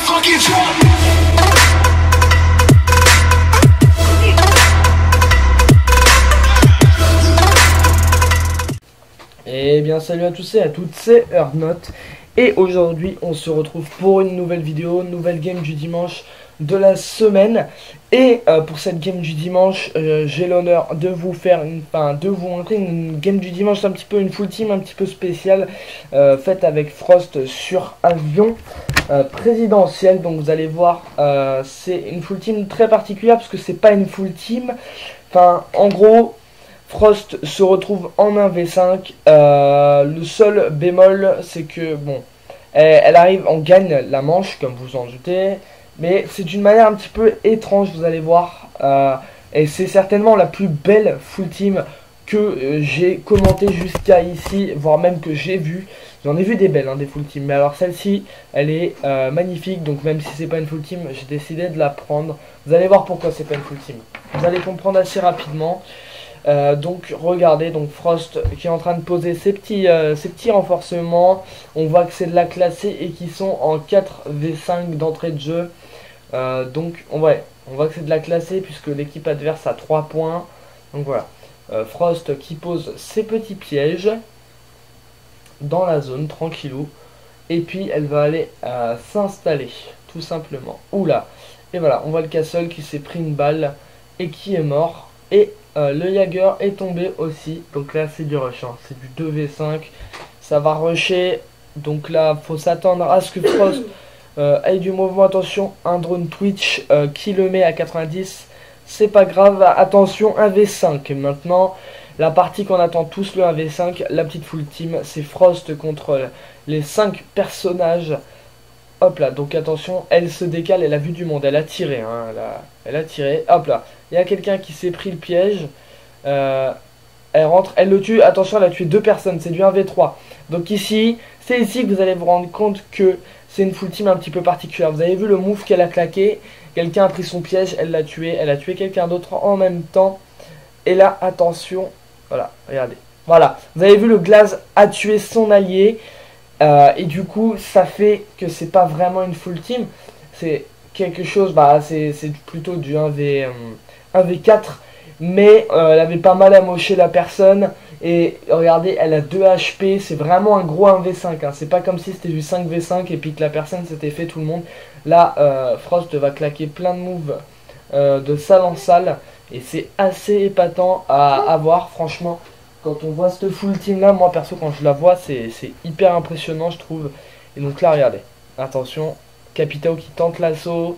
fucking drunk. Eh bien salut à tous et à toutes, c'est Earthnote et aujourd'hui on se retrouve pour une nouvelle vidéo, nouvelle game du dimanche de la semaine. Et pour cette game du dimanche, j'ai l'honneur de vous faire de vous montrer une game du dimanche, un petit peu une full team un petit peu spéciale, faite avec Frost sur avion présidentiel. Donc vous allez voir, c'est une full team très particulière parce que c'est pas une full team. Enfin en gros, Frost se retrouve en 1v5. Le seul bémol, c'est que bon, elle arrive, on gagne la manche, comme vous en doutez, mais c'est d'une manière un petit peu étrange, vous allez voir. Et c'est certainement la plus belle full team que j'ai commenté jusqu'à ici, voire même que j'ai vu. J'en ai vu des belles, hein, des full teams, mais alors celle-ci, elle est magnifique. Donc même si c'est pas une full team, j'ai décidé de la prendre. Vous allez voir pourquoi c'est pas une full team. Vous allez comprendre assez rapidement. Donc regardez, donc Frost qui est en train de poser ses petits renforcements. On voit que c'est de la classée et qui sont en 4v5 d'entrée de jeu. Donc on voit que c'est de la classée puisque l'équipe adverse a 3 points. Donc voilà, Frost qui pose ses petits pièges dans la zone tranquillou. Et puis elle va aller s'installer tout simplement. Oula. Et voilà, on voit le Castle qui s'est pris une balle et qui est mort. Et le Jagger est tombé aussi. Donc là c'est du rush, hein. C'est du 2v5. Ça va rusher. Donc là faut s'attendre à ce que Frost ait du mouvement. Attention, un drone Twitch qui le met à 90. C'est pas grave, attention, 1v5. Maintenant la partie qu'on attend tous, le 1v5. La petite full team, c'est Frost contre les 5 personnages. Hop là, donc attention, elle se décale, elle a vu du monde, elle a tiré, hein, elle a tiré, hop là, il y a quelqu'un qui s'est pris le piège, elle rentre, elle le tue, attention, elle a tué 2 personnes, c'est du 1v3, donc ici, c'est ici que vous allez vous rendre compte que c'est une full team un petit peu particulière. Vous avez vu le move qu'elle a claqué, quelqu'un a pris son piège, elle l'a tué, elle a tué quelqu'un d'autre en même temps, et là, attention, voilà, regardez, voilà, vous avez vu le Glaze a tué son allié. Et du coup ça fait que c'est pas vraiment une full team, c'est quelque chose, c'est plutôt du 1v4, mais elle avait pas mal amoché la personne. Et regardez, elle a 2 HP, c'est vraiment un gros 1v5, hein. C'est pas comme si c'était du 5v5 et puis que la personne s'était fait tout le monde. Là Frost va claquer plein de moves de salle en salle et c'est assez épatant à voir, franchement. Quand on voit cette full team là, moi perso quand je la vois c'est hyper impressionnant je trouve. Et donc là regardez, attention, Capitao qui tente l'assaut.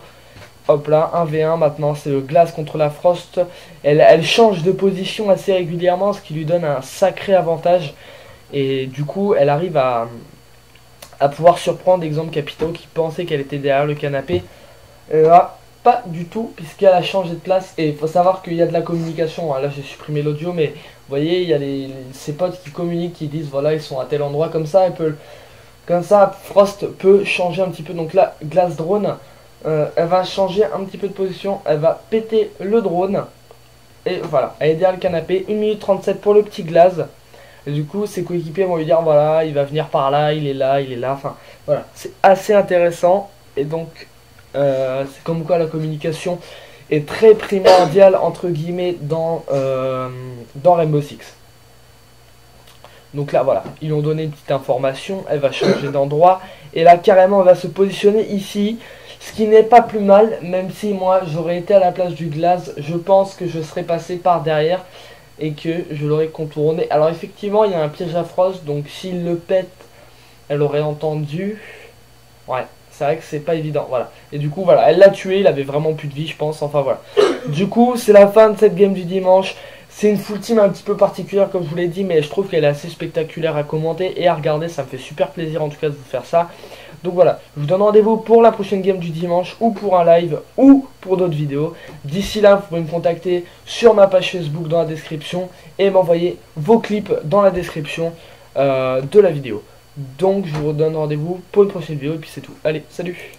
Hop là, 1v1 maintenant, c'est le Glace contre la Frost. Elle change de position assez régulièrement, ce qui lui donne un sacré avantage. Et du coup elle arrive à pouvoir surprendre, exemple Capitao qui pensait qu'elle était derrière le canapé. Et là, pas du tout, puisqu'elle a changé de place. Et il faut savoir qu'il y a de la communication, hein. Là j'ai supprimé l'audio, mais vous voyez, il y a ses potes qui communiquent, qui disent voilà ils sont à tel endroit, comme ça Frost peut changer un petit peu. Donc là Glace drone, elle va changer un petit peu de position, elle va péter le drone. Et voilà, elle est derrière le canapé, 1 minute 37 pour le petit Glace. Et du coup ses coéquipiers vont lui dire voilà il va venir par là, il est là, enfin voilà, c'est assez intéressant. Et donc c'est comme quoi la communication est très primordiale entre guillemets dans Rainbow Six. Donc là voilà, ils lui ont donné une petite information, elle va changer d'endroit et là carrément elle va se positionner ici, ce qui n'est pas plus mal, même si moi j'aurais été à la place du Glace, je pense que je serais passé par derrière et que je l'aurais contourné. Alors effectivement il y a un piège à Frost, donc s'il le pète elle aurait entendu, ouais. C'est vrai que c'est pas évident, voilà. Et du coup, voilà, elle l'a tué, il avait vraiment plus de vie, je pense. Enfin, voilà. Du coup, c'est la fin de cette game du dimanche. C'est une full team un petit peu particulière, comme je vous l'ai dit, mais je trouve qu'elle est assez spectaculaire à commenter et à regarder. Ça me fait super plaisir, en tout cas, de vous faire ça. Donc voilà, je vous donne rendez-vous pour la prochaine game du dimanche, ou pour un live, ou pour d'autres vidéos. D'ici là, vous pouvez me contacter sur ma page Facebook dans la description et m'envoyer vos clips dans la description de la vidéo. Donc je vous donne rendez-vous pour une prochaine vidéo et puis c'est tout. Allez, salut!